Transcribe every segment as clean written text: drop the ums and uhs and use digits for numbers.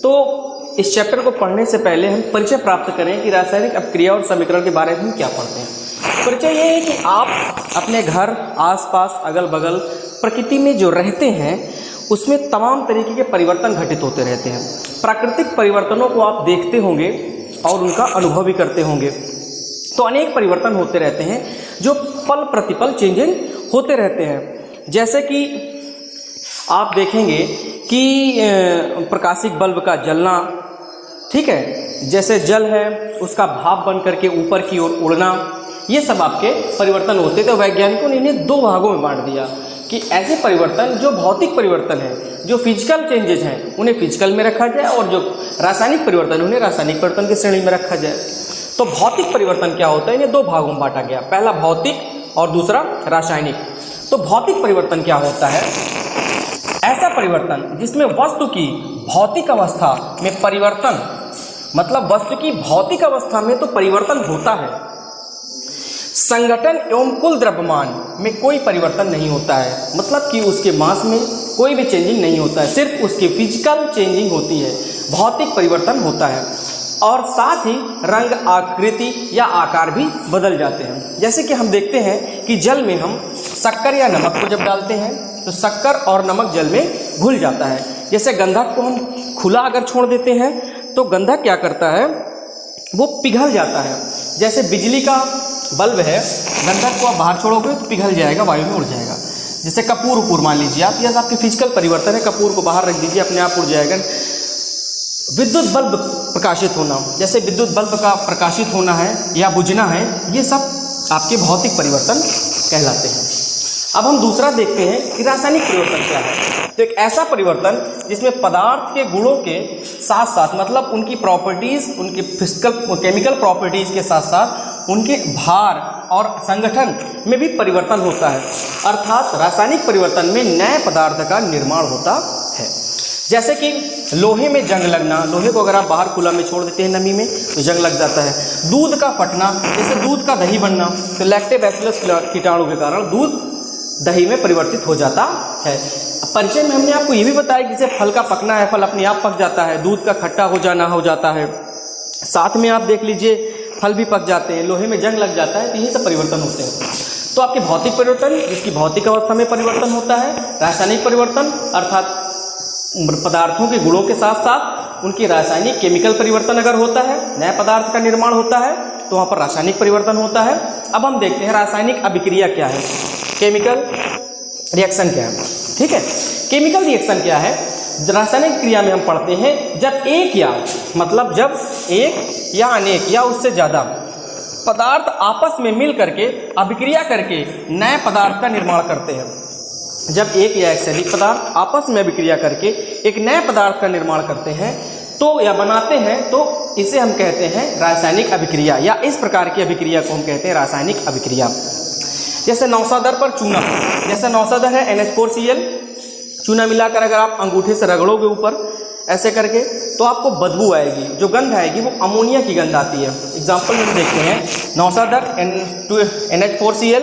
तो इस चैप्टर को पढ़ने से पहले हम परिचय प्राप्त करें कि रासायनिक अपक्रिया और समीकरण के बारे में हम क्या पढ़ते हैं। परिचय ये है कि आप अपने घर, आसपास, अगल बगल प्रकृति में जो रहते हैं उसमें तमाम तरीके के परिवर्तन घटित होते रहते हैं। प्राकृतिक परिवर्तनों को आप देखते होंगे और उनका अनुभव भी करते होंगे। तो अनेक परिवर्तन होते रहते हैं जो पल प्रतिपल चेंजिंग होते रहते हैं। जैसे कि आप देखेंगे कि प्रकाशिक बल्ब का जलना, ठीक है, जैसे जल है उसका भाप बन करके ऊपर की ओर उड़ना, ये सब आपके परिवर्तन होते। तो वैज्ञानिकों ने इन्हें दो भागों में बांट दिया कि ऐसे परिवर्तन जो भौतिक परिवर्तन है, जो फिजिकल चेंजेज हैं, उन्हें फिजिकल में रखा जाए और जो रासायनिक परिवर्तन उन्हें रासायनिक परिवर्तन की श्रेणी में रखा जाए। तो भौतिक परिवर्तन क्या होता है, इन्हें दो भागों में बांटा गया, पहला भौतिक और दूसरा रासायनिक। तो भौतिक परिवर्तन क्या होता है? ऐसा परिवर्तन जिसमें वस्तु की भौतिक अवस्था में परिवर्तन, मतलब वस्तु की भौतिक अवस्था में तो परिवर्तन होता है, संगठन एवं कुल द्रव्यमान में कोई परिवर्तन नहीं होता है। मतलब कि उसके मास में कोई भी चेंजिंग नहीं होता है, सिर्फ उसकी फिजिकल चेंजिंग होती है, भौतिक परिवर्तन होता है। और साथ ही रंग, आकृति या आकार भी बदल जाते हैं। जैसे कि हम देखते हैं कि जल में हम शक्कर या नमक को जब डालते हैं तो शक्कर और नमक जल में घुल जाता है। जैसे गंधक को हम खुला अगर छोड़ देते हैं तो गंधक क्या करता है, वो पिघल जाता है। जैसे बिजली का बल्ब है, गंधक को आप बाहर छोड़ोगे तो पिघल जाएगा, वायु में उड़ जाएगा। जैसे कपूर मान लीजिए आप, यह आपकी फिजिकल परिवर्तन है, कपूर को बाहर रख दीजिए, अपने आप उड़ जाएगा। विद्युत बल्ब प्रकाशित होना, जैसे विद्युत बल्ब का प्रकाशित होना है या बुझना है, ये सब आपके भौतिक परिवर्तन कहलाते हैं। अब हम दूसरा देखते हैं कि रासायनिक परिवर्तन क्या है। तो एक ऐसा परिवर्तन जिसमें पदार्थ के गुणों के साथ साथ, मतलब उनकी प्रॉपर्टीज़, उनकी फिजिकल केमिकल प्रॉपर्टीज़ के साथ साथ उनके भार और संगठन में भी परिवर्तन होता है। अर्थात रासायनिक परिवर्तन में नए पदार्थ का निर्माण होता है। जैसे कि लोहे में जंग लगना, लोहे को अगर आप बाहर खुला में छोड़ देते हैं नमी में तो जंग लग जाता है। दूध का फटना, जैसे दूध का दही बनना, तो लैक्टोबैसिलस कीटाणु के कारण दूध दही में परिवर्तित हो जाता है। परिचय में हमने आपको ये भी बताया कि जैसे फल का पकना है, फल अपने आप पक जाता है, दूध का खट्टा हो जाना हो जाता है, साथ में आप देख लीजिए फल भी पक जाते हैं, लोहे में जंग लग जाता है, तो ये सब परिवर्तन होते हैं। तो आपके भौतिक परिवर्तन जिसकी भौतिक अवस्था में परिवर्तन होता है, रासायनिक परिवर्तन अर्थात पदार्थों के गुणों के साथ साथ उनकी रासायनिक केमिकल परिवर्तन अगर होता है, नए पदार्थ का निर्माण होता है, तो वहाँ पर रासायनिक परिवर्तन होता है। अब हम देखते हैं रासायनिक अभिक्रिया क्या है, केमिकल रिएक्शन क्या है। ठीक है, केमिकल रिएक्शन क्या है? रासायनिक क्रिया में हम पढ़ते हैं जब एक या मतलब जब एक या अनेक या उससे ज़्यादा पदार्थ आपस में मिल करके अभिक्रिया करके नए पदार्थ का निर्माण करते हैं। जब एक या एक से अधिक पदार्थ आपस में अभिक्रिया करके एक नए पदार्थ का निर्माण करते हैं तो या बनाते हैं, तो इसे हम कहते हैं रासायनिक अभिक्रिया, या इस प्रकार की अभिक्रिया को हम कहते हैं रासायनिक अभिक्रिया। जैसे नौसादर पर चूना, जैसे नौसादर है NH4Cl, चूना मिलाकर अगर आप अंगूठे से रगड़ोगे ऊपर ऐसे करके तो आपको बदबू आएगी, जो गंध आएगी वो अमोनिया की गंध आती है। एग्जाम्पल में देखते हैं नौसादर NH4Cl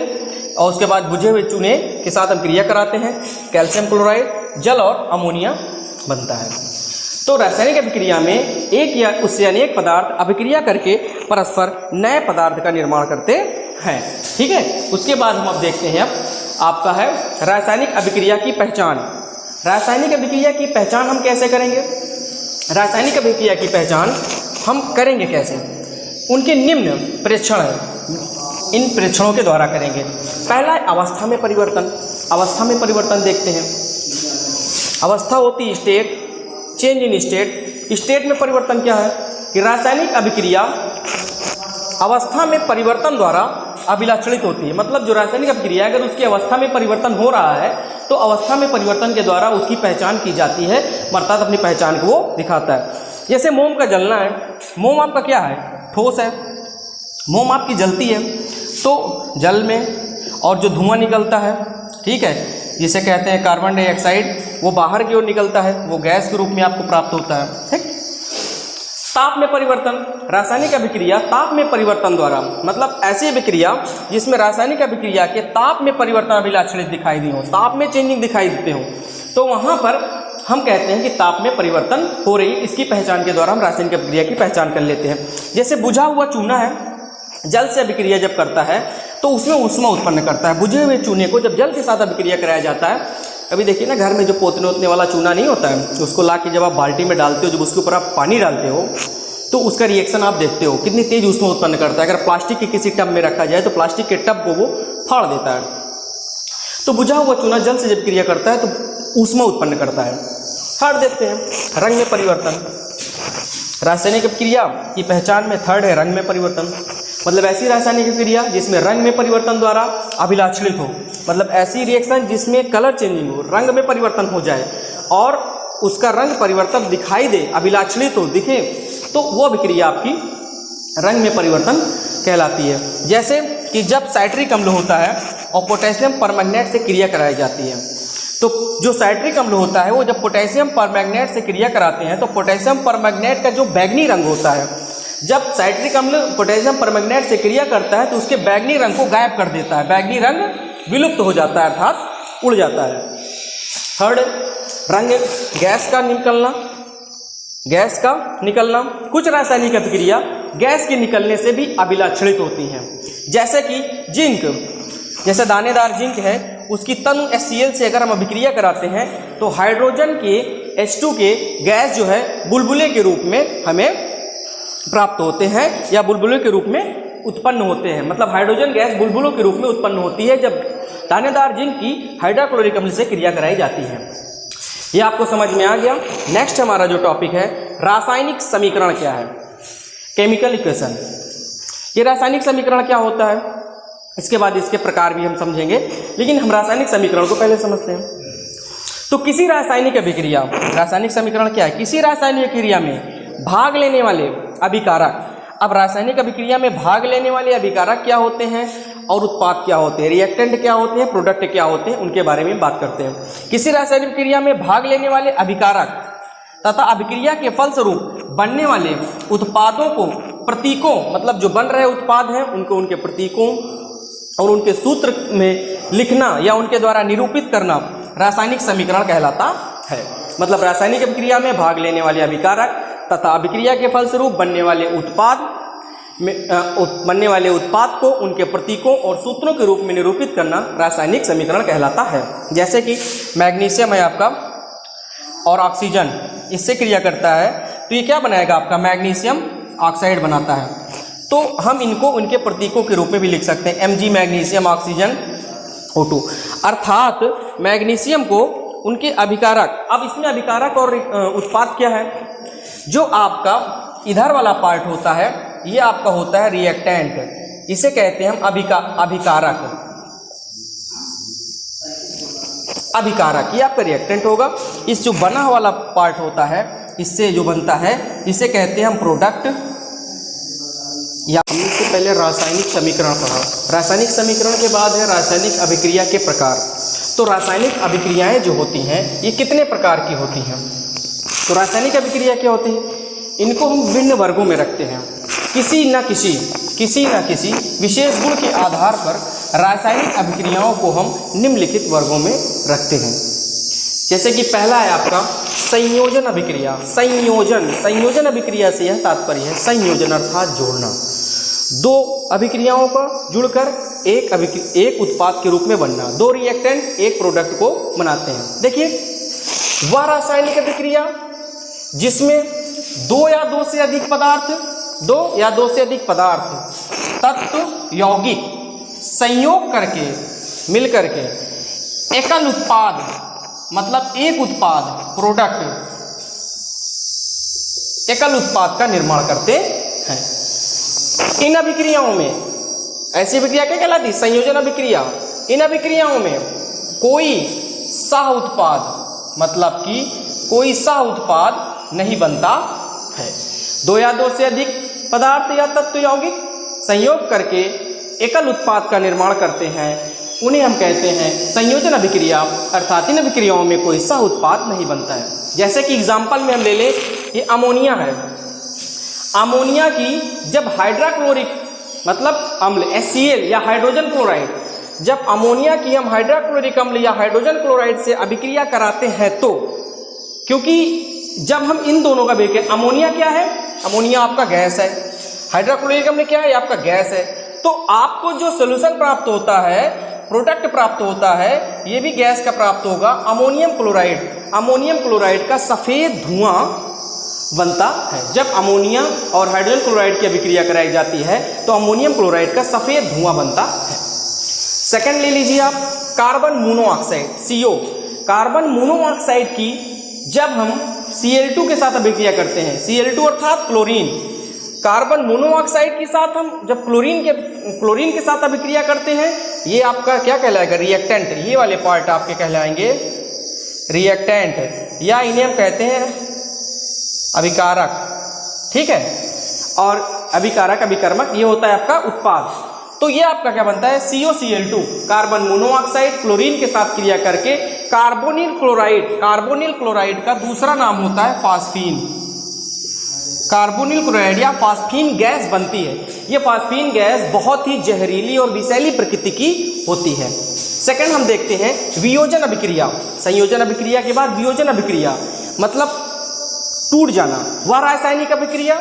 और उसके बाद बुझे हुए चूने के साथ हम क्रिया कराते हैं, कैल्शियम क्लोराइड, जल और अमोनिया बनता है। तो रासायनिक अभिक्रिया में एक या उससे अनेक पदार्थ अभिक्रिया करके परस्पर नए पदार्थ का निर्माण करते हैं। ठीक है, उसके बाद हम अब देखते हैं, अब आपका है रासायनिक अभिक्रिया की पहचान। रासायनिक अभिक्रिया की पहचान हम कैसे करेंगे? रासायनिक अभिक्रिया की पहचान हम करेंगे कैसे? उनके निम्न प्रेक्षण हैं, इन प्रेक्षणों के द्वारा करेंगे। पहला है अवस्था में परिवर्तन। अवस्था में परिवर्तन देखते हैं। अवस्था होती state, change in state. State में परिवर्तन क्या है कि रासायनिक अभिक्रिया अवस्था में परिवर्तन द्वारा अभिलक्षणित होती है। मतलब जो रासायनिक अभिक्रिया अगर उसकी अवस्था में परिवर्तन हो रहा है तो अवस्था में परिवर्तन के द्वारा उसकी पहचान की जाती है, अर्थात अपनी पहचान को वो दिखाता है। जैसे मोम का जलना है, मोम आपका क्या है? ठोस है, मोम आपकी जलती है तो जल में और जो धुआं निकलता है, ठीक है, जिसे कहते हैं कार्बन डाइऑक्साइड, वो बाहर की ओर निकलता है, वो गैस के रूप में आपको प्राप्त होता है। ठीक। ताप में परिवर्तन, रासायनिक अभिक्रिया ताप में परिवर्तन द्वारा, मतलब ऐसी अभिक्रिया जिसमें रासायनिक अभिक्रिया के ताप में परिवर्तन अभिलक्षणित दिखाई दी हो, ताप में चेंजिंग दिखाई देते हो, तो वहाँ पर हम कहते हैं कि ताप में परिवर्तन हो रही है। इसकी पहचान के द्वारा हम रासायनिक अभिक्रिया की पहचान कर लेते हैं। जैसे बुझा हुआ चूना है, जल से अभिक्रिया जब करता है तो उसमें ऊष्मा उत्पन्न करता है। बुझे हुए चूने को जब जल के साथ अभिक्रिया कराया जाता है, अभी देखिए ना घर में जो पोतने ओतने वाला चूना नहीं होता है, उसको ला के जब आप बाल्टी में डालते हो, जब उसके ऊपर आप पानी डालते हो तो उसका रिएक्शन आप देखते हो कितनी तेज ऊष्मा उत्पन्न करता है। अगर प्लास्टिक के किसी टब में रखा जाए तो प्लास्टिक के टब को वो फाड़ देता है। तो बुझा हुआ चूना जल से जब क्रिया करता है तो ऊष्मा उत्पन्न करता है। थर्ड देखते हैं, रंग में परिवर्तन। रासायनिक अभिक्रिया की पहचान में थर्ड है रंग में परिवर्तन। मतलब ऐसी रासायनिक क्रिया जिसमें रंग में परिवर्तन द्वारा अभिलाक्षणित हो, मतलब ऐसी रिएक्शन जिसमें कलर चेंजिंग हो, रंग में परिवर्तन हो जाए और उसका रंग परिवर्तन दिखाई दे, अभिलाक्षणित हो, दिखे, तो वो अभिक्रिया आपकी रंग में परिवर्तन कहलाती है। जैसे कि जब साइट्रिक अम्ल होता है और पोटेशियम परमैंगनेट से क्रिया कराई जाती है, तो जो साइट्रिक अम्ल होता है वो जब पोटेशियम परमैंगनेट से क्रिया कराते हैं तो पोटेशियम परमैंगनेट का जो बैंगनी रंग होता है, जब साइट्रिक अम्ल पोटेशियम परमैंगनेट से क्रिया करता है तो उसके बैंगनी रंग को गायब कर देता है, बैंगनी रंग विलुप्त हो जाता है, अर्थात उड़ जाता है। थर्ड, रंग गैस का निकलना। गैस का निकलना, कुछ रासायनिक अभिक्रिया गैस के निकलने से भी अभिलाक्षणित होती हैं। जैसे कि जिंक, जैसे दानेदार जिंक है, उसकी तनु HCl से अगर हम अभिक्रिया कराते हैं तो हाइड्रोजन के H2 के गैस जो है बुलबुले के रूप में हमें प्राप्त होते हैं या बुलबुले के रूप में उत्पन्न होते हैं। मतलब हाइड्रोजन गैस बुलबुलों के रूप में उत्पन्न होती है जब दानेदार जिंक की हाइड्रोक्लोरिक अम्ल से क्रिया कराई जाती है। ये आपको समझ में आ गया। नेक्स्ट हमारा जो टॉपिक है, रासायनिक समीकरण क्या है, केमिकल इक्वेशन। ये रासायनिक समीकरण क्या होता है, इसके बाद इसके प्रकार भी हम समझेंगे, लेकिन हम रासायनिक समीकरण को पहले समझते हैं। तो किसी रासायनिक अभिक्रिया, रासायनिक समीकरण क्या है, किसी रासायनिक क्रिया में भाग लेने वाले अभिकारक। अब रासायनिक अभिक्रिया में भाग लेने वाले अभिकारक क्या होते हैं और उत्पाद क्या होते हैं, रिएक्टेंट क्या होते हैं, प्रोडक्ट क्या होते हैं, उनके बारे में बात करते हैं। किसी रासायनिक क्रिया में भाग लेने वाले अभिकारक तथा अभिक्रिया के फलस्वरूप बनने वाले उत्पादों को प्रतीकों, मतलब जो बन रहे उत्पाद हैं उनको उनके प्रतीकों और उनके सूत्र में लिखना या उनके द्वारा निरूपित करना रासायनिक समीकरण कहलाता है। मतलब रासायनिक अभिक्रिया में भाग लेने वाले अभिकारक तथा अभिक्रिया के फलस्वरूप बनने वाले उत्पाद को उनके प्रतीकों और सूत्रों के रूप में निरूपित करना रासायनिक समीकरण कहलाता है। जैसे कि मैग्नीशियम है आपका और ऑक्सीजन इससे क्रिया करता है तो ये क्या बनाएगा आपका, मैग्नीशियम ऑक्साइड बनाता है। तो हम इनको उनके प्रतीकों के रूप में भी लिख सकते हैं, Mg मैग्नीशियम ऑक्सीजन O2। अर्थात मैग्नीशियम को उनके अभिकारक, अब इसमें अभिकारक और उत्पाद क्या है, जो आपका इधर वाला पार्ट होता है ये आपका होता है रिएक्टेंट, इसे कहते हैं हम अभिकारक। अभिकारक ये आपका रिएक्टेंट होगा। इस जो बना वाला पार्ट होता है इससे जो बनता है इसे कहते हैं हम प्रोडक्ट। या हमने इससे पहले रासायनिक समीकरण पढ़ा। रासायनिक समीकरण के बाद है रासायनिक अभिक्रिया के प्रकार। तो रासायनिक अभिक्रियाएं जो होती हैं ये कितने प्रकार की होती हैं। तो रासायनिक अभिक्रिया क्या होती है, इनको हम विभिन्न वर्गों में रखते हैं। किसी न किसी विशेष गुण के आधार पर रासायनिक अभिक्रियाओं को हम निम्नलिखित वर्गों में रखते हैं। जैसे कि पहला है आपका संयोजन अभिक्रिया। संयोजन अभिक्रिया से यह तात्पर्य है, संयोजन अर्थात जोड़ना, दो अभिक्रियाओं का जुड़कर एक उत्पाद के रूप में बनना। दो रिएक्टेंट एक प्रोडक्ट को बनाते हैं। देखिए वह रासायनिक अभिक्रिया जिसमें दो या दो से अधिक पदार्थ तत्व यौगिक संयोग करके मिल करके एकल उत्पाद, मतलब एक उत्पाद प्रोडक्ट, एकल उत्पाद का निर्माण करते हैं। इन अभिक्रियाओं में, ऐसी अभिक्रिया क्या कहलाती है, संयोजन अभिक्रिया। इन अभिक्रियाओं में कोई सह उत्पाद, मतलब कि कोई सह उत्पाद नहीं बनता है। दो या दो से अधिक पदार्थ या तत्व यौगिक संयोग करके एकल उत्पाद का निर्माण करते हैं, उन्हें हम कहते हैं संयोजन अभिक्रिया। अर्थात इन अभिक्रियाओं में कोई सह उत्पाद नहीं बनता है। जैसे कि एग्जाम्पल में हम ले लें, ये अमोनिया है। अमोनिया की जब हाइड्रोक्लोरिक मतलब अम्ल HCl या हाइड्रोजन क्लोराइड, जब अमोनिया की हम हाइड्रोक्लोरिक अम्ल या हाइड्रोजन क्लोराइड से अभिक्रिया कराते हैं तो क्योंकि जब हम इन दोनों का देखें, अमोनिया क्या है, अमोनिया आपका गैस है, हाइड्रोक्लोरिक अम्ल क्या है, आपका गैस है। तो आपको जो सोल्यूशन प्राप्त होता है, प्रोडक्ट प्राप्त होता है, ये भी गैस का प्राप्त होगा, अमोनियम क्लोराइड। अमोनियम क्लोराइड का सफ़ेद धुआं बनता है। जब अमोनिया और हाइड्रोजन क्लोराइड की अभिक्रिया कराई जाती है तो अमोनियम क्लोराइड का सफ़ेद धुआं बनता है। सेकंड ले लीजिए आप, carbon monoxide, CO। Carbon monoxide की जब हम Cl2 के साथ अभिक्रिया करते हैं, Cl2 अर्थात क्लोरीन, कार्बन मोनोऑक्साइड के साथ हम जब क्लोरीन के साथ अभिक्रिया करते हैं, ये आपका क्या कहलाएगा, रिएक्टेंट। ये वाले पार्ट आपके कहलाएंगे रिएक्टेंट, या इन्हें हम कहते हैं अभिकारक, ठीक है। और अभिकारक, अभिकर्मक, ये होता है आपका उत्पाद। तो ये आपका क्या बनता है, COCl2, कार्बन मोनोऑक्साइड क्लोरीन के साथ क्रिया करके कार्बोनिल क्लोराइड। कार्बोनिल क्लोराइड का दूसरा नाम होता है फास्फीन। कार्बोनिल क्लोराइड या फास्फीन गैस बनती है। ये फास्फीन गैस बहुत ही जहरीली और विषैली प्रकृति की होती है। सेकंड हम देखते हैं वियोजन अभिक्रिया। संयोजन अभिक्रिया के बाद वियोजन अभिक्रिया मतलब टूट जाना, वह रासायनिक अभिक्रिया।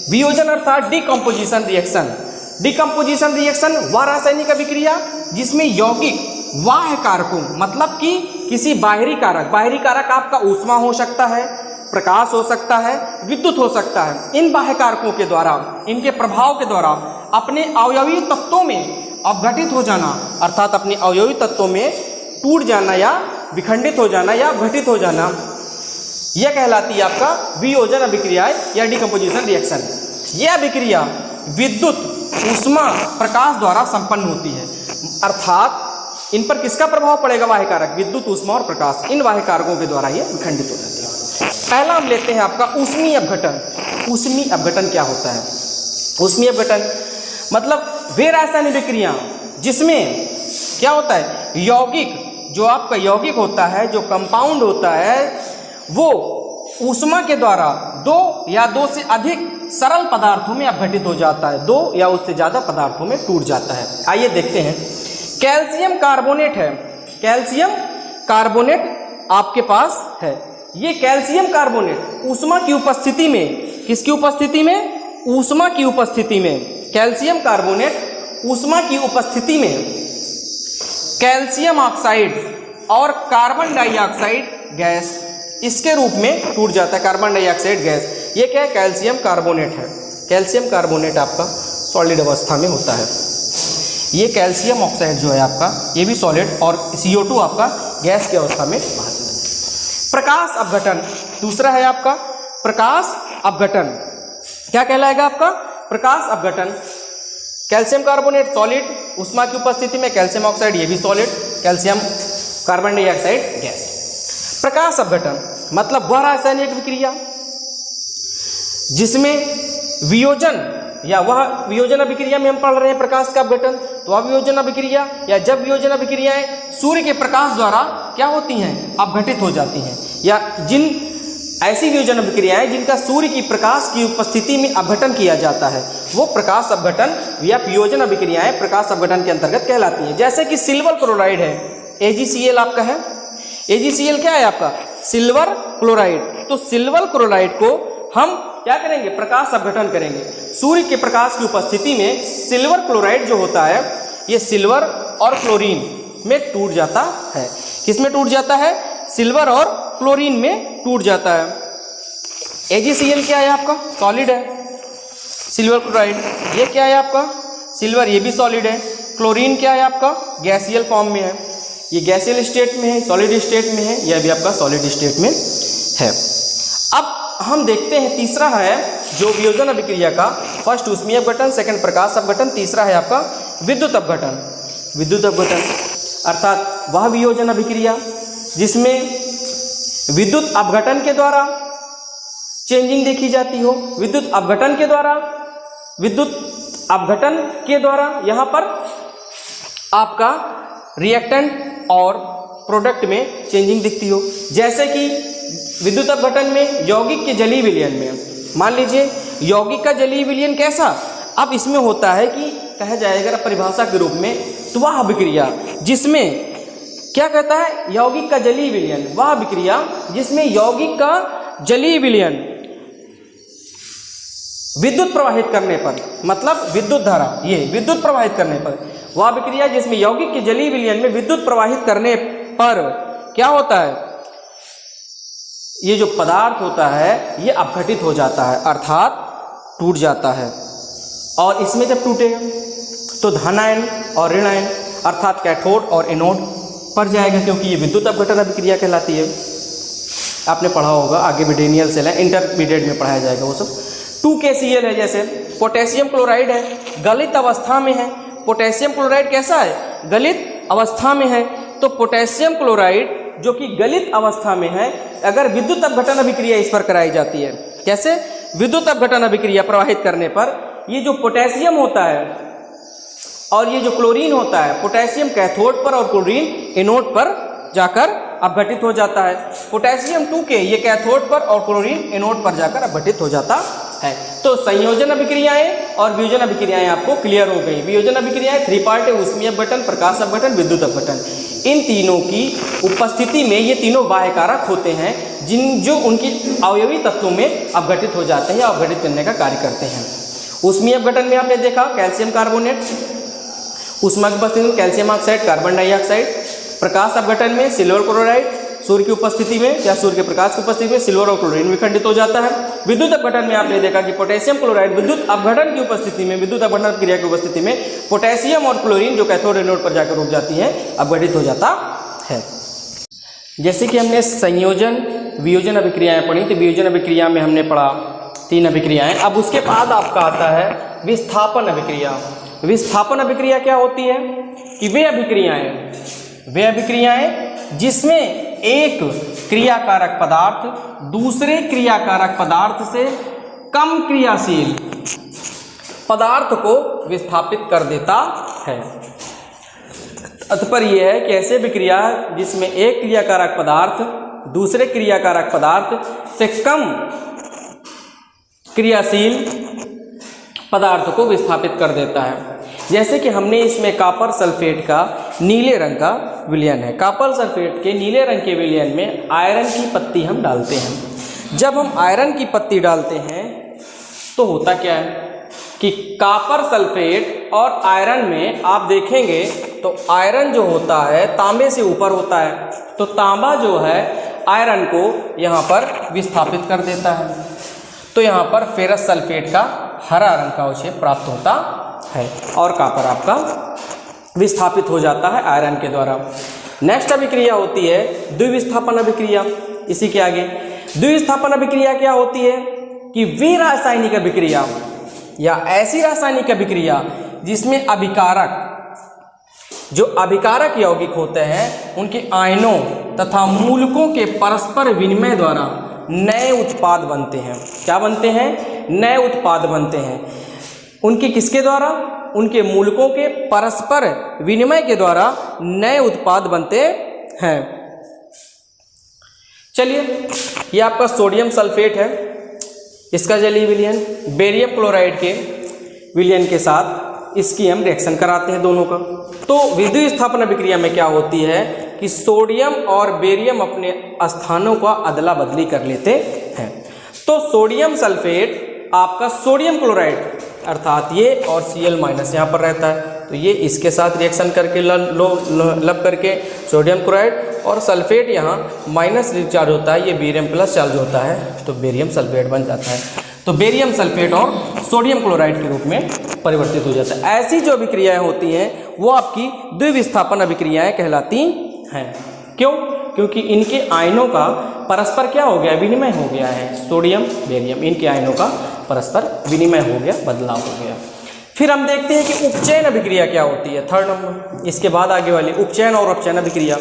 वियोजन अर्थात डिकम्पोजिशन रिएक्शन। डिकम्पोजिशन रिएक्शन वह रासायनिक अभिक्रिया जिसमें यौगिक बाह्य कारकों मतलब कि किसी बाहरी कारक, बाहरी कारक आपका ऊष्मा हो सकता है, प्रकाश हो सकता है, विद्युत हो सकता है, इन बाह्य कारकों के द्वारा, इनके प्रभाव के द्वारा अपने अवयवी तत्वों में अपघटित हो जाना, अर्थात अपने अवयवी तत्वों में टूट जाना या विखंडित हो जाना या अपघटित हो जाना, यह कहलाती है आपका वियोजन अभिक्रिया या डिकम्पोजिशन रिएक्शन। यह अभिक्रिया विद्युत, ऊष्मा, प्रकाश द्वारा संपन्न होती है, अर्थात इन पर किसका प्रभाव पड़ेगा, बाह्य कारक, विद्युत, ऊष्मा और प्रकाश, इन बाह्य कारकों के द्वारा ये विखंडित हो जाती है। पहला हम लेते हैं आपका ऊष्मीय अपघटन। ऊष्मीय अपघटन क्या होता है, ऊष्मीय अपघटन मतलब वे रासायनिक अभिक्रिया जिसमें क्या होता है, यौगिक, जो आपका यौगिक होता है, जो कंपाउंड होता है, वो ऊष्मा के द्वारा दो या दो से अधिक सरल पदार्थों में अपघटित हो जाता है, दो या उससे ज्यादा पदार्थों में टूट जाता है। आइए देखते हैं, कैल्शियम कार्बोनेट है, कैल्शियम कार्बोनेट आपके पास है। ये कैल्शियम कार्बोनेट ऊष्मा की उपस्थिति में, किसकी उपस्थिति में, ऊष्मा की उपस्थिति में, कैल्शियम कार्बोनेट ऊष्मा की उपस्थिति में कैल्शियम ऑक्साइड और कार्बन डाइऑक्साइड गैस, इसके रूप में टूट जाता है, कार्बन डाइऑक्साइड गैस। ये क्या है, कैल्शियम कार्बोनेट है। कैल्शियम कार्बोनेट आपका सॉलिड अवस्था में होता है। ये कैल्शियम ऑक्साइड जो है आपका, ये भी सॉलिड, और CO2 आपका गैस की अवस्था में बाहर। प्रकाश अपघटन दूसरा है आपका, प्रकाश अपघटन क्या कहलाएगा आपका, प्रकाश अपघटन। कैल्शियम कार्बोनेट सॉलिड, ऊष्मा की उपस्थिति में कैल्शियम ऑक्साइड, ये भी solid, calcium carbon dioxide gas. प्रकाश अपघटन मतलब वह रासायनिक अभिक्रिया जिसमें वियोजन, या वह वियोजन अभिक्रिया में हम पढ़ रहे हैं प्रकाश का अपघटन, तो वह वियोजन अभिक्रिया या जब वियोजन अभिक्रियाएं सूर्य के प्रकाश द्वारा क्या होती हैं, अपघटित हो जाती हैं, या जिन ऐसी वियोजन अभिक्रियाएं जिनका सूर्य की प्रकाश की उपस्थिति में अपघटन किया जाता है, वो प्रकाश अपघटन या वियोजन अभिक्रियाएं प्रकाश अपघटन के अंतर्गत कहलाती हैं। जैसे कि सिल्वर क्लोराइड है, AgCl आपका है, AgCl क्या है आपका, सिल्वर क्लोराइड। तो सिल्वर क्लोराइड को हम क्या करेंगे, प्रकाश अपघटन करेंगे। सूर्य के प्रकाश की उपस्थिति में सिल्वर क्लोराइड जो होता है, ये सिल्वर और क्लोरीन में टूट जाता है। किस में टूट जाता है, सिल्वर और क्लोरीन में टूट जाता है। AgCl क्या है आपका, सॉलिड है, सिल्वर क्लोराइड ये क्या है आपका, सिल्वर, ये भी सॉलिड है। क्लोरीन क्या है आपका, गैसियल फॉर्म में है, ये गैसियल स्टेट में है, सॉलिड स्टेट में है, यह भी आपका सॉलिड स्टेट में है। अब हम देखते हैं तीसरा है जो वियोजन अभिक्रिया का, फर्स्ट ऊष्मीय अपघटन, सेकंड प्रकाश अपघटन, तीसरा है आपका विद्युत अपघटन। विद्युत अपघटन अर्थात वह वियोजन अभिक्रिया जिसमें विद्युत अपघटन के द्वारा चेंजिंग देखी जाती हो। विद्युत अपघटन के द्वारा, विद्युत अपघटन के द्वारा यहाँ पर आपका रिएक्टेंट और प्रोडक्ट में चेंजिंग दिखती हो। जैसे कि विद्युत अपघटन में यौगिक के जलीय विलयन में, मान लीजिए यौगिक का जलीय विलयन कैसा, अब इसमें होता है कि कहा जाए अगर परिभाषा के रूप में, तो वह अभिक्रिया जिसमें क्या कहता है? यौगिक का जलीय विलयन वह अभिक्रिया जिसमें यौगिक का जलीय विलयन विद्युत प्रवाहित करने पर, मतलब विद्युत धारा, ये विद्युत प्रवाहित करने पर, वह अभिक्रिया जिसमें यौगिक के जलीय विलयन में विद्युत प्रवाहित करने पर क्या होता है? ये जो पदार्थ होता है ये अपघटित हो जाता है, अर्थात टूट जाता है। और इसमें जब टूटेगा तो धनायन और ऋणायन अर्थात कैथोड और एनोड पर जाएगा, क्योंकि ये विद्युत अपघटन अभिक्रिया कहलाती है। आपने पढ़ा होगा, आगे विडेनियल सेल है, इंटरमीडिएट में पढ़ाया जाएगा वो सब। 2KCl है, जैसे पोटेशियम क्लोराइड है, गलित अवस्था में है। पोटेशियम क्लोराइड कैसा है? गलित अवस्था में है। तो पोटेशियम क्लोराइड जो कि गलित अवस्था में है, अगर विद्युत अपघटन अभिक्रिया इस पर कराई जाती है, कैसे? विद्युत अपघटन अभिक्रिया प्रवाहित करने पर ये जो पोटेशियम होता है और ये जो क्लोरीन होता है, पोटेशियम कैथोड पर और क्लोरीन एनोड पर जाकर अपघटित हो जाता है। पोटेशियम 2K ये कैथोड पर और क्लोरीन एनोड पर जाकर अपघटित हो जाता है। तो संयोजन अभिक्रियाएं और वियोजन अभिक्रियाएं आपको क्लियर हो गई। वियोजन अभिक्रियाएं 3 पार्ट है, ऊष्मीय अपघटन, प्रकाश अपघटन, विद्युत अपघटन। इन तीनों की उपस्थिति में ये तीनों बाह्य कारक होते हैं जो उनकी अवयवी तत्वों में अपघटित हो जाते हैं या अपघटित करने का कार्य करते हैं। ऊष्मीय अपघटन में आपने देखा कैल्शियम कार्बोनेट, ऊष्मा की उपस्थिति में कैल्शियम ऑक्साइड, कार्बन डाइऑक्साइड। प्रकाश अपघटन में सिल्वर क्लोराइड, सूर्य की उपस्थिति में या सूर्य के प्रकाश की उपस्थिति में सिल्वर और क्लोरीन विखंडित हो जाता है। विद्युत अपघटन में आपने देखा कि पोटेशियम क्लोराइड विद्युत अपघटन की उपस्थिति में, विद्युत अपघटन क्रिया की उपस्थिति में पोटेशियम और क्लोरीन जो कैथोड एनोड पर जाकर रुक जाती हैं, अपघटित हो जाता है। जैसे कि हमने संयोजन वियोजन अभिक्रियाएं पढ़ी, तो वियोजन अभिक्रिया में हमने पढ़ा 3 अभिक्रियाएं। अब उसके बाद आपका आता है विस्थापन अभिक्रिया। विस्थापन अभिक्रिया क्या होती है? कि वे अभिक्रियाएं जिसमें एक क्रियाकारक पदार्थ दूसरे क्रियाकारक पदार्थ से कम क्रियाशील पदार्थ को विस्थापित कर देता है। तात्पर्य यह है कि ऐसे अभिक्रिया जिसमें एक क्रियाकारक पदार्थ दूसरे क्रियाकारक पदार्थ से कम क्रियाशील पदार्थ को विस्थापित कर देता है। जैसे कि हमने इसमें कॉपर सल्फेट का नीले रंग का विलयन है। कॉपर सल्फेट के नीले रंग के विलयन में आयरन की पत्ती हम डालते हैं। जब हम आयरन की पत्ती डालते हैं तो होता क्या है कि कॉपर सल्फेट और आयरन में आप देखेंगे तो आयरन जो होता है तांबे से ऊपर होता है, तो तांबा जो है आयरन को यहाँ पर विस्थापित कर देता है। तो यहाँ पर फेरस सल्फेट का हरा रंग का अवशेष प्राप्त होता है और कॉपर आपका विस्थापित हो जाता है आयरन के द्वारा। नेक्स्ट अभिक्रिया होती है द्विविस्थापन अभिक्रिया। इसी के आगे द्विविस्थापन अभिक्रिया क्या होती है कि वे रासायनिक अभिक्रिया या ऐसी रासायनिक अभिक्रिया जिसमें जो अभिकारक यौगिक होते हैं उनके आयनों तथा मूलकों के परस्पर विनिमय द्वारा नए उत्पाद बनते हैं। क्या बनते हैं? नए उत्पाद बनते हैं। उनके किसके द्वारा? उनके मूलकों के परस्पर विनिमय के द्वारा नए उत्पाद बनते हैं। चलिए, ये आपका सोडियम सल्फेट है, इसका जलीय विलयन बेरियम क्लोराइड के विलयन के साथ इसकी हम रिएक्शन कराते हैं दोनों का। तो विद्युविस्थापन अभिक्रिया में क्या होती है कि सोडियम और बेरियम अपने स्थानों का अदला बदली कर लेते हैं। तो सोडियम सल्फेट आपका सोडियम क्लोराइड अर्थात ये और Cl- यहाँ पर रहता है, तो ये इसके साथ रिएक्शन करके लब करके सोडियम क्लोराइड और सल्फेट यहाँ माइनस चार्ज होता है, ये बेरियम प्लस चार्ज होता है, तो बेरियम सल्फेट बन जाता है। तो बेरियम सल्फेट और सोडियम क्लोराइड के रूप में परिवर्तित हो जाता है। ऐसी जो अभिक्रियाएं होती हैं वो आपकी द्विविस्थापन अभिक्रियाएं कहलाती हैं। क्यों? क्योंकि इनके आयनों का परस्पर क्या हो गया? विनिमय हो गया है। सोडियम बेरियम इनके आयनों का परस्पर विनिमय हो गया, बदलाव हो गया। फिर हम देखते हैं कि उपचयन अभिक्रिया क्या होती है। 3rd नंबर, इसके बाद आगे वाली उपचयन और अपचयन अभिक्रिया।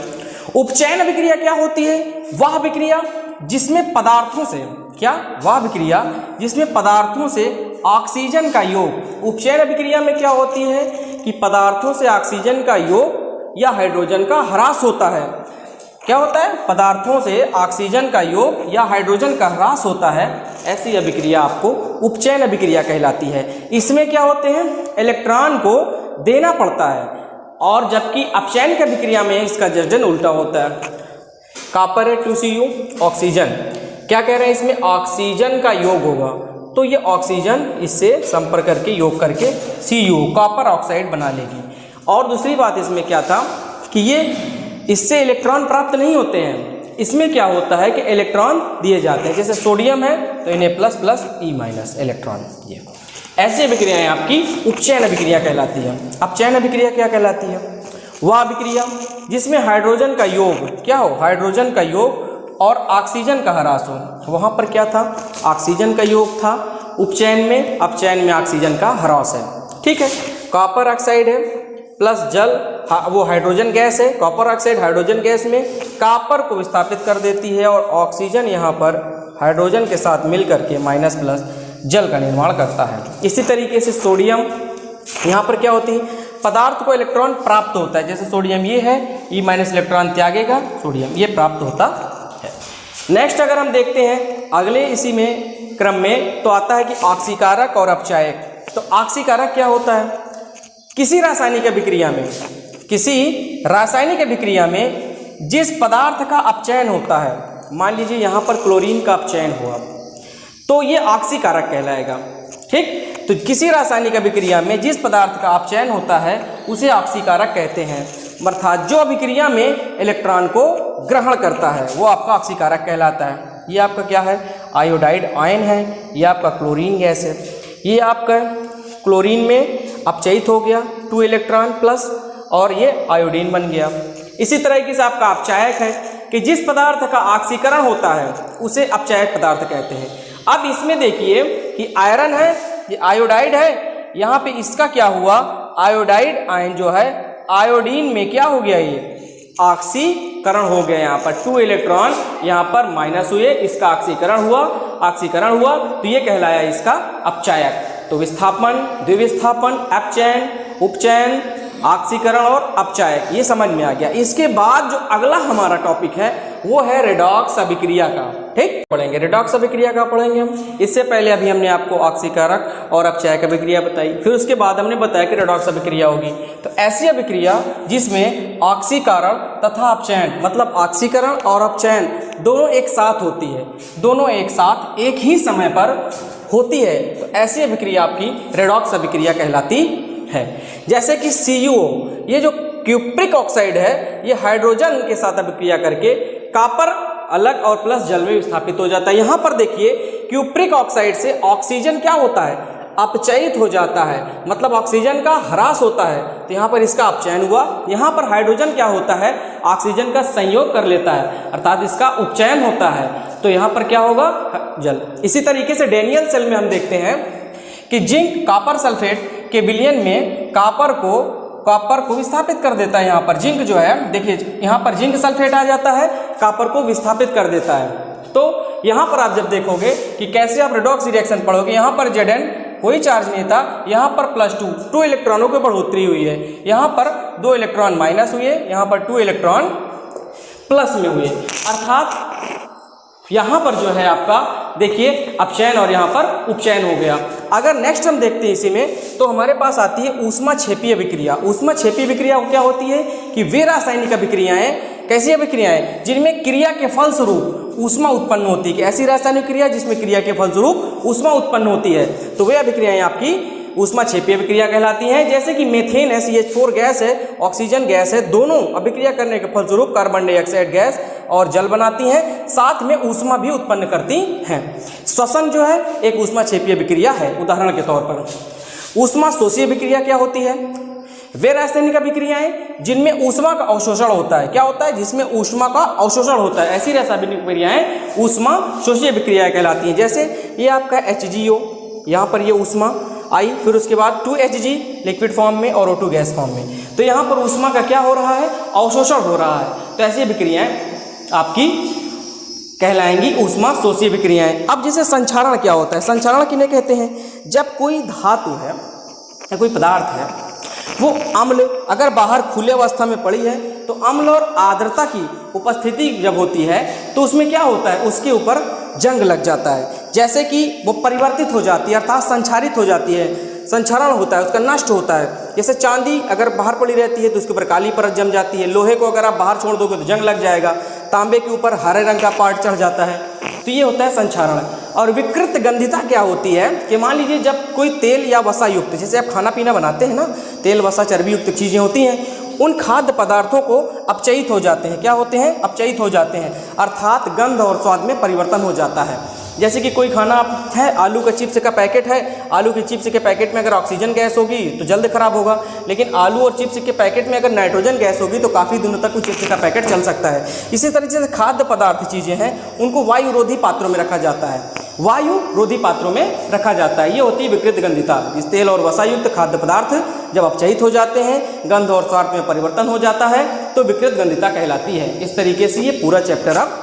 उपचयन अभिक्रिया क्या होती है? वह अभिक्रिया जिसमें पदार्थों से जिसमें पदार्थों से ऑक्सीजन का योग। उपचयन अभिक्रिया में क्या होती है कि पदार्थों से ऑक्सीजन का योग या हाइड्रोजन का ह्रास होता है। क्या होता है? पदार्थों से ऑक्सीजन का योग या हाइड्रोजन का ह्रास होता है। ऐसी अभिक्रिया आपको उपचयन अभिक्रिया कहलाती है। इसमें क्या होते हैं? इलेक्ट्रॉन को देना पड़ता है, और जबकि अपचयन की अभिक्रिया में इसका जर्जन उल्टा होता है। कॉपर है 2Cu, ऑक्सीजन क्या कह रहे हैं इसमें ऑक्सीजन का योग होगा, तो ये ऑक्सीजन इससे संपर्क करके योग करके Cu कॉपर ऑक्साइड बना लेगी। और दूसरी बात इसमें क्या था कि ये इससे इलेक्ट्रॉन प्राप्त नहीं होते हैं, इसमें क्या होता है कि इलेक्ट्रॉन दिए जाते हैं। जैसे सोडियम है तो इन्हें प्लस प्लस E- इलेक्ट्रॉन, ये ऐसी अभिक्रियाएं आपकी उपचयन अभिक्रिया कहलाती है। अपचयन अभिक्रिया क्या कहलाती है? वह अभिक्रिया जिसमें हाइड्रोजन का योग क्या हो, हाइड्रोजन का योग और ऑक्सीजन का ह्रास हो। वहाँ पर क्या था, ऑक्सीजन का योग था उपचयन में, अपचयन में ऑक्सीजन का ह्रास है। ठीक है, कॉपर ऑक्साइड है प्लस जल, वो हाइड्रोजन गैस है, कॉपर ऑक्साइड हाइड्रोजन गैस में कॉपर को विस्थापित कर देती है और ऑक्सीजन यहाँ पर हाइड्रोजन के साथ मिल करके माइनस प्लस जल का निर्माण करता है। इसी तरीके से सोडियम यहाँ पर क्या होती है, पदार्थ को इलेक्ट्रॉन प्राप्त होता है। जैसे सोडियम ये है, E- इलेक्ट्रॉन त्यागेगा, सोडियम ये प्राप्त होता है। नेक्स्ट अगर हम देखते हैं अगले इसी में क्रम में तो आता है कि ऑक्सीकारक और अपचायक। तो ऑक्सीकारक क्या होता है, किसी रासायनिक अभिक्रिया में, किसी रासायनिक अभिक्रिया में जिस पदार्थ का अपचयन होता है, मान लीजिए यहाँ पर क्लोरीन का अपचयन हुआ तो ये ऑक्सीकारक कहलाएगा। ठीक, तो किसी रासायनिक अभिक्रिया में जिस पदार्थ का अपचयन होता है उसे ऑक्सीकारक कहते हैं। अर्थात जो अभिक्रिया में इलेक्ट्रॉन को ग्रहण करता है वो आपका ऑक्सीकारक कहलाता है। ये आपका क्या है, आयोडाइड आयन है, ये आपका क्लोरीन गैस है। ये आपका क्लोरीन में अपचयित हो गया 2 इलेक्ट्रॉन प्लस और ये आयोडीन बन गया। इसी तरीके से आपका अपचायक है कि जिस पदार्थ का ऑक्सीकरण होता है उसे अपचायक पदार्थ कहते हैं। अब इसमें देखिए कि आयरन है, ये आयोडाइड है, यहाँ पे इसका क्या हुआ, आयोडाइड आयन जो है आयोडीन में क्या हो गया, ये ऑक्सीकरण हो गया। यहाँ पर 2 इलेक्ट्रॉन यहाँ पर माइनस हुए, इसका ऑक्सीकरण हुआ तो ये कहलाया इसका अपचायक। तो विस्थापन, द्विविस्थापन, अपचयन, उपचयन, ऑक्सीकरण और अपचायक ये समझ में आ गया। इसके बाद जो अगला हमारा टॉपिक है वो है रेडॉक्स अभिक्रिया का। ठीक, पढ़ेंगे रेडॉक्स अभिक्रिया का पढ़ेंगे हम। इससे पहले अभी हमने आपको ऑक्सीकारक और अपचायक अभिक्रिया बताई, फिर उसके बाद हमने बताया कि रेडॉक्स अभिक्रिया होगी। तो ऐसी अभिक्रिया जिसमें ऑक्सीकरण तथा अपचयन, मतलब ऑक्सीकरण और अपचयन दोनों एक साथ होती है, दोनों एक साथ एक ही समय पर होती है, तो ऐसी अभिक्रिया आपकी रेडॉक्स अभिक्रिया कहलाती है। जैसे कि CuO, ये जो क्यूप्रिक ऑक्साइड है, ये हाइड्रोजन के साथ अभिक्रिया करके कॉपर अलग और प्लस जल में विस्थापित हो जाता है। यहाँ पर देखिए क्यूप्रिक ऑक्साइड से ऑक्सीजन क्या होता है, अपचयित हो जाता है, मतलब ऑक्सीजन का ह्रास होता है, तो यहाँ पर इसका अपचयन हुआ। यहाँ पर हाइड्रोजन क्या होता है, ऑक्सीजन का संयोग कर लेता है, अर्थात इसका उपचयन होता है, तो यहाँ पर क्या होगा, जल। इसी तरीके से डेनियल सेल में हम देखते हैं कि जिंक कॉपर सल्फेट के विलयन में कॉपर को विस्थापित कर देता है। यहाँ पर जिंक जो है, देखिए यहाँ पर जिंक सल्फेट आ जाता है, कॉपर को विस्थापित कर देता है। तो यहाँ पर आप जब देखोगे कि कैसे आप रेडॉक्स रिएक्शन पढ़ोगे, यहाँ पर Zn कोई चार्ज नहीं था, यहाँ पर +2 इलेक्ट्रॉनों की बढ़ोतरी हुई है, यहाँ पर 2 इलेक्ट्रॉन माइनस हुए, यहाँ पर 2 इलेक्ट्रॉन प्लस में हुए, अर्थात यहाँ पर जो है आपका देखिए अपचयन और यहाँ पर उपचयन हो गया। अगर नेक्स्ट हम देखते हैं इसी में तो हमारे पास आती है ऊष्माक्षेपी अभिक्रिया। ऊष्माक्षेपी अभिक्रिया क्या होती है कि वे रासायनिक अभिक्रियाएं, कैसी अभिक्रियाएं जिनमें क्रिया के फलस्वरूप ऊष्मा उत्पन्न होती है। ऐसी रासायनिक क्रिया जिसमें क्रिया के फलस्वरूप ऊष्मा उत्पन्न होती है, तो वे अभिक्रियाएं आपकी ऊष्माक्षेपी अभिक्रिया कहलाती हैं। जैसे कि मेथेन है, CH4 गैस है, ऑक्सीजन गैस है, दोनों अभिक्रिया करने के फलस्वरूप कार्बन डाइऑक्साइड गैस और जल बनाती हैं, साथ में ऊष्मा भी उत्पन्न करती हैं। श्वसन जो है एक ऊष्माक्षेपी अभिक्रिया है। उदाहरण के तौर पर ऊष्मा शोषी अभिक्रिया क्या होती है, वे रासायनिक अभिक्रियाएं जिनमें ऊष्मा का अवशोषण होता है। क्या होता है, जिसमें ऊष्मा का अवशोषण होता है, ऐसी रासायनिक अभिक्रियाएं ऊष्मा शोषी अभिक्रिया कहलाती हैं। जैसे ये आपका HgO, यहाँ पर ये ऊष्मा आई, फिर उसके बाद 2Hg लिक्विड फॉर्म में और O2 गैस फॉर्म में, तो यहाँ पर ऊष्मा का क्या हो रहा है, अवशोषण हो रहा है। तो ऐसी अभिक्रियाएं आपकी कहलाएंगी ऊष्मा शोषी अभिक्रियाएं। अब जैसे संक्षारण क्या होता है, संक्षारण किन्हें कहते हैं, जब कोई धातु है या कोई पदार्थ है वो अम्ल अगर बाहर खुले अवस्था में पड़ी है तो अम्ल और आर्द्रता की उपस्थिति जब होती है तो उसमें क्या होता है, उसके ऊपर जंग लग जाता है, जैसे कि वो परिवर्तित हो जाती है, अर्थात संक्षारित हो जाती है। संक्षारण होता है, उसका नष्ट होता है। जैसे चांदी अगर बाहर पड़ी रहती है तो उसके ऊपर काली परत जम जाती है, लोहे को अगर आप बाहर छोड़ दोगे तो जंग लग जाएगा, तांबे के ऊपर हरे रंग का पार्ट चढ़ जाता है, तो ये होता है संक्षारण। और विकृत गंधिता क्या होती है कि मान लीजिए जब कोई तेल या वसा युक्त, जैसे आप खाना पीना बनाते हैं ना, तेल वसा चर्बी युक्त चीज़ें होती हैं, उन खाद्य पदार्थों को अपचयित हो जाते हैं। क्या होते हैं? अपचयित हो जाते हैं, अर्थात गंध और स्वाद में परिवर्तन हो जाता है। जैसे कि कोई खाना है, आलू का चिप्स का पैकेट है, आलू के चिप्स के पैकेट में अगर ऑक्सीजन गैस होगी तो जल्द खराब होगा, लेकिन आलू और चिप्स के पैकेट में अगर नाइट्रोजन गैस होगी तो काफ़ी दिनों तक उस चिप्स का पैकेट चल सकता है। इसी तरीके से खाद्य पदार्थ चीज़ें हैं, उनको वायु रोधी पात्रों में रखा जाता है, वायु रोधी पात्रों में रखा जाता है। ये होती है विकृत गंधिता। इस तेल और वसायुक्त खाद्य पदार्थ जब अपचयित हो जाते हैं, गंध और स्वाद में परिवर्तन हो जाता है, तो विकृत गंधिता कहलाती है। इस तरीके से ये पूरा चैप्टर आप